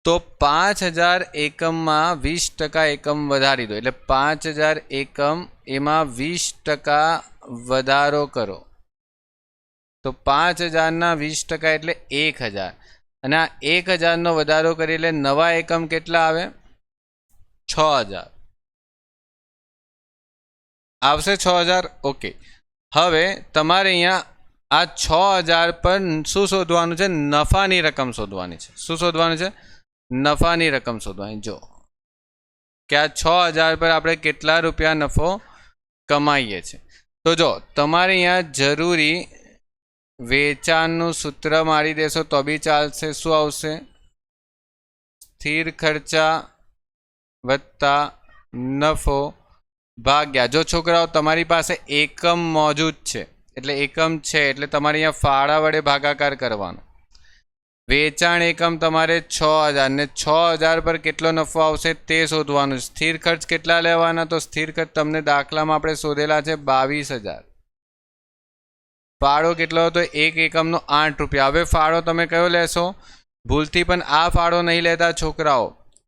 તો 5,000 એકમમાં 20% એકમ વધારી દો. એટલે 5,000 એકમ, એમાં 20% વધારો કરો. તો 5,000ના 20% એટલે 1,000. અને આ 1,000નો વધારો કરી એટલે નવા એકમ કેટલા આવે? 6,000 આવશે. 6,000. ઓકે. હવે તમારે અહીંયા આ 6,000 પર શું શોધવાનું છે? નફાની રકમ શોધવાની છે. શું શોધવાનું છે? નફાની રકમ શોધવાની. જો કે આ 6,000 પર આપણે કેટલા રૂપિયા નફો કમાઈએ છીએ. તો જો તમારે અહીંયા જરૂરી વેચાણનું સૂત્ર મારી દેશો તો બી ચાલશે. શું આવશે? સ્થિર ખર્ચા વત્તા નફો ભાગ્યા, જો છોકરાઓ તમારી પાસે એકમ મોજૂદ છે એટલે એકમ છે એટલે તમારે અહીંયા ફાળા વડે ભાગાકાર કરવાનો. વેચાણ એકમ તમારે 6,000 ને 6,000 પર કેટલો નફો આવશે તે શોધવાનું. સ્થિર ખર્ચ કેટલા લેવાના? તો સ્થિર ખર્ચ તમને દાખલામાં આપણે શોધેલા છે 22,000. ફાળો કેટલો હતો? એક એકમનો 8 રૂપિયા. હવે ફાળો તમે કયો લેશો? ભૂલથી પણ આ ફાળો નહીં લેતા છોકરાઓ.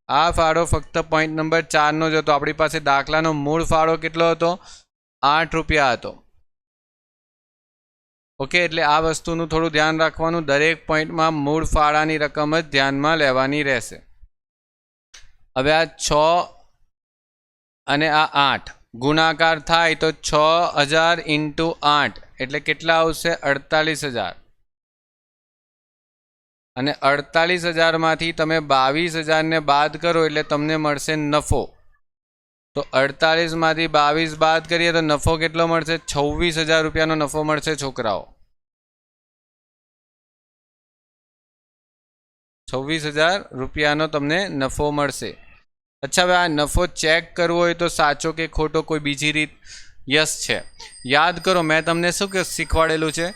આ ફાળો ફક્ત પોઈન્ટ નંબર 4નો જ હતો. આપણી પાસે દાખલાનો મૂળ ફાળો કેટલો હતો? 8 રૂપિયા હતો. ઓકે, એટલે આ વસ્તુનું થોડું ધ્યાન રાખવાનું. દરેક પોઈન્ટમાં મૂળ ફાળાની રકમ જ ધ્યાનમાં લેવાની રહેશે. હવે આ 6 અને આ 8 ગુણાકાર થાય તો 6,000 × 8 એટલે કેટલા આવશે? 48,000. અને 48,000માંથી તમે 22,000ને બાદ કરો એટલે તમને મળશે નફો. તો 48માંથી 22 બાદ કરીએ તો નફો કેટલો મળશે? 26,000 રૂપિયાનો નફો મળશે છોકરાઓ. 26,000 રૂપિયાનો તમને નફો મળશે. અચ્છા, હવે આ નફો ચેક કરવો હોય તો સાચો કે ખોટો, કોઈ બીજી રીત? યસ છે. યાદ કરો, મેં તમને શું શીખવાડેલું છે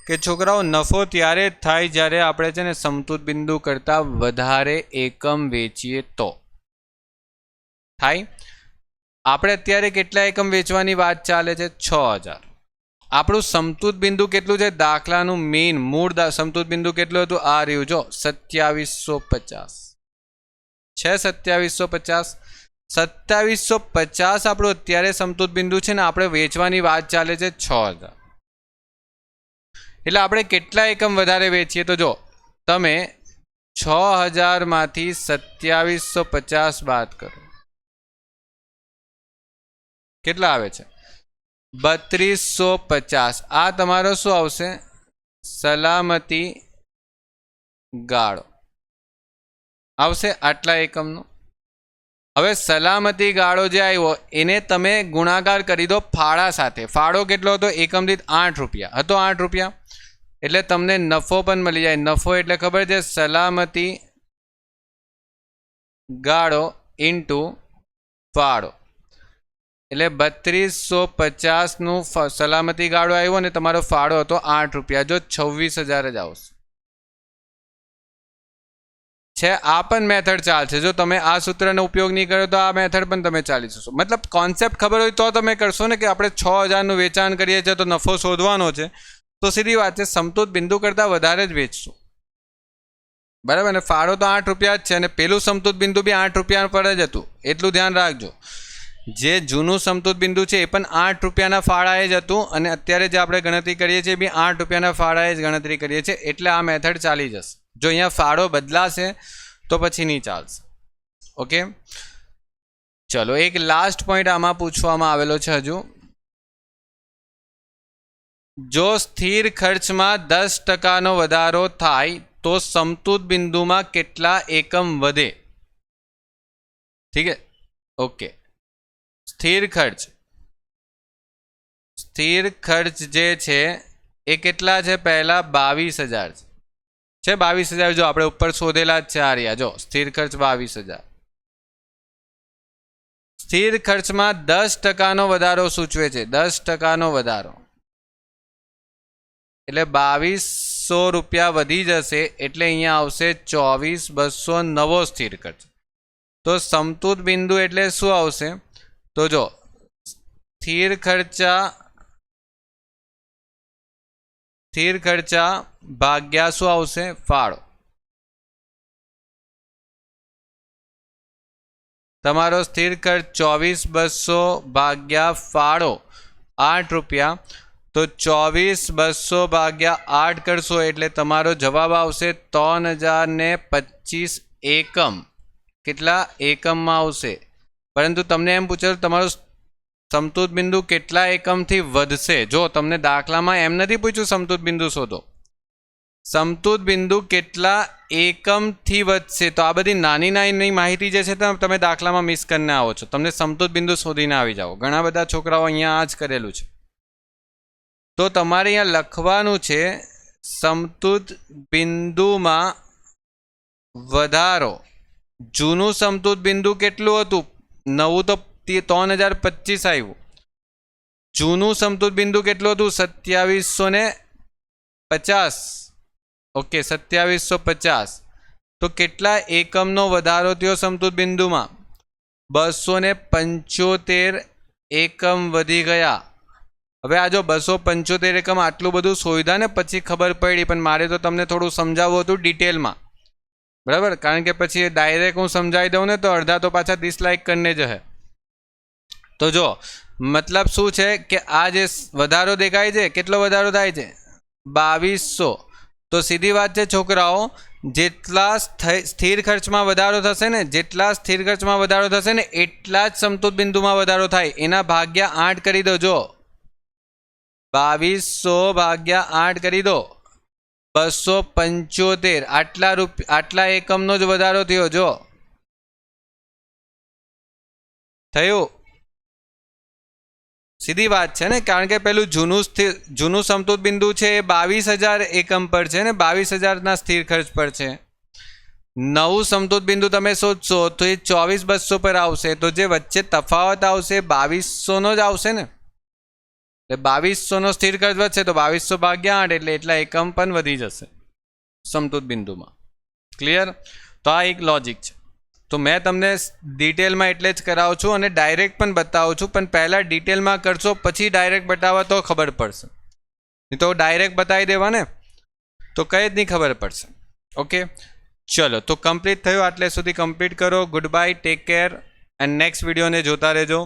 કે છોકરાઓ નફો ત્યારે જ થાય જ્યારે આપણે છે ને સમતૂર બિંદુ કરતાં વધારે એકમ વેચીએ તો થાય. આપણે અત્યારે કેટલા એકમ વેચવાની વાત ચાલે છે? 6,000. આપણું સમતૂર બિંદુ કેટલું છે? દાખલાનું મેઇન મૂળ સમતૂર બિંદુ કેટલું હતું? આ રહ્યું જો 2750 છે. 2750 આપણું અત્યારે સમતૂર બિંદુ છે ને આપણે વેચવાની વાત ચાલે છે 6,000. એટલે આપણે કેટલા એકમ વધારે વેચીએ? તો જો તમે 6,000માંથી 2750 બાદ કરો, કેટલા આવે છે? 3250. આ તમારો શું આવશે? સલામતી ગાળો આવશે આટલા એકમનો. હવે સલામતી ગાળો જે આવ્યો એને તમે ગુણાકાર કરી દો ફાળા સાથે. ફાળો કેટલો હતો? એકમ દીઠ 8 રૂપિયા હતો. 8 રૂપિયા એટલે તમને નફો પણ મળી જાય. નફો એટલે ખબર છે? સલામતી ગાળો ઇન્ટુ ફાળો. એટલે 3250નું સલામતી ગાળો આવ્યો અને તમારો ફાળો હતો 8 રૂપિયા. જો 26,000 જ આવશે છે. આ પણ મેથડ ચાલશે. જો તમે આ સૂત્રનો ઉપયોગ નહીં કરો તો આ મેથડ પણ તમે ચાલી શકશો. મતલબ કોન્સેપ્ટ ખબર હોય તો તમે કરશો ને કે આપણે 6,000નું વેચાણ કરીએ છીએ તો નફો શોધવાનો છે, તો સીધી વાત છે સમતૂર બિંદુ કરતાં વધારે જ વેચશું. બરાબર ને? ફાળો તો 8 રૂપિયા જ છે અને પેલું સમતૂર બિંદુ બી 8 રૂપિયા પર જ હતું. એટલું ધ્યાન રાખજો. જે જૂનું સમતૂર બિંદુ છે એ પણ 8 રૂપિયાના ફાળાએ જ હતું અને અત્યારે જે આપણે ગણતરી કરીએ છીએ એ બી 8 રૂપિયાના ફાળાએ જ ગણતરી કરીએ છીએ. એટલે આ મેથડ ચાલી જશે. જો અહીંયા ફાળો બદલાશે તો પછી નહીં ચાલશે. ઓકે, ચલો એક લાસ્ટ પોઈન્ટ આમાં પૂછવામાં આવેલો છે હજુ. જો સ્થિર ખર્ચમાં 10% વધારો થાય તો સમતૂર બિંદુમાં કેટલા એકમ વધે? ઠીક છે, ઓકે. સ્થિર ખર્ચ જે છે એ કેટલા છે? પહેલા 22,000 છે. 22,000 જો આપણે ઉપર શોધેલા જ છે. આ રહ્યા જો સ્થિર ખર્ચ 22,000. સ્થિર ખર્ચમાં 10%નો વધારો સૂચવે છે. 10%નો વધારો એટલે 2200 રૂપિયા વધી જશે. એટલે અહીંયા આવશે 24,200 નવો સ્થિર ખર્ચ. તો સમતૂર બિંદુ એટલે શું આવશે? તો જો સ્થિર ખર્ચા ભાગ્યા શું આવશે? ફાળો. તમારો સ્થિર ખર્ચ 24,200 ભાગ્યા ફાળો 8 રૂપિયા. તો 24,200 ભાગ્યા 8 કરશો એટલે તમારો જવાબ આવશે 3,025 એકમ. કેટલા એકમમાં આવશે? પરંતુ તમને એમ પૂછો તમારો સમતૂર બિંદુ કેટલા એકમથી વધશે? જો તમને દાખલામાં એમ નથી પૂછ્યું સમતૂર બિંદુ શોધો, સમતૂર બિંદુ કેટલા એકમથી વધશે. તો આ બધી નાની નાની માહિતી જે છે તમે દાખલામાં મિસ કરીને આવો છો. તમને સમતૂર બિંદુ શોધીને આવી જાઓ. ઘણા બધા છોકરાઓ અહીંયા આ જ કરેલું છે. તો તમારે અહીંયા લખવાનું છે સમતૂર બિંદુમાં વધારો. જૂનું સમતૂર બિંદુ કેટલું હતું? નવું તો 3,025 આવ્યું. જૂનું સમતૂર બિંદુ કેટલું હતું? 2750. ઓકે, 2750. તો કેટલા એકમનો વધારો થયો સમતૂર બિંદુમાં? 275 એકમ વધી ગયા. હવે આ જો 275 એકમ આટલું બધું શોધ્યા ને પછી ખબર પડી, પણ મારે તો તમને થોડું સમજાવવું હતું ડિટેલમાં. બરાબર, કારણ કે પછી ડાયરેક્ટ હું સમજાવી દઉં ને તો અડધા તો પાછા ડિસલાઇક કરીને જ હે. તો જો મતલબ શું છે કે આ જે વધારો દેખાય છે, કેટલો વધારો થાય છે? 2200. તો સીધી વાત છે છોકરાઓ, જેટલા સ્થિર ખર્ચમાં વધારો થશે ને એટલા જ સમતૂર બિંદુમાં વધારો થાય. એના ભાગ્યા 8 કરી દો. જો 2200 ભાગ્યા 8 કરી દો 275 આટલા એકમનો જ વધારો થયો જો થયું સીધી વાત છે ને કારણ કે પેલું જૂનું સમતૂર બિંદુ છે એ 22,000 એકમ પર છે ને 22,000 સ્થિર ખર્ચ પર છે નવું સમતૂર બિંદુ તમે શોધશો તો એ 24,200 પર આવશે તો જે વચ્ચે તફાવત આવશે 2,200 નો જ આવશે ને એટલે 2,200 નો સ્થિર ખર્ચ વધશે તો 2,200 ભાગ્યા 8 એટલે એટલા એકમ પણ વધી જશે સમતૂર બિંદુમાં ક્લિયર તો આ એક લોજિક છે તો મેં તમને ડિટેલમાં એટલે જ કરાવું છું અને ડાયરેક્ટ પણ બતાવું છું પણ પહેલાં ડિટેલમાં કરશો પછી ડાયરેક્ટ બતાવવા તો ખબર પડશે નહીં તો ડાયરેક્ટ બતાવી દેવા ને તો કંઈ જ નહીં ખબર પડશે ઓકે ચલો તો કમ્પ્લીટ થયું આટલે સુધી કમ્પ્લીટ કરો good bye take care and next વિડીયોને જોતા રહેજો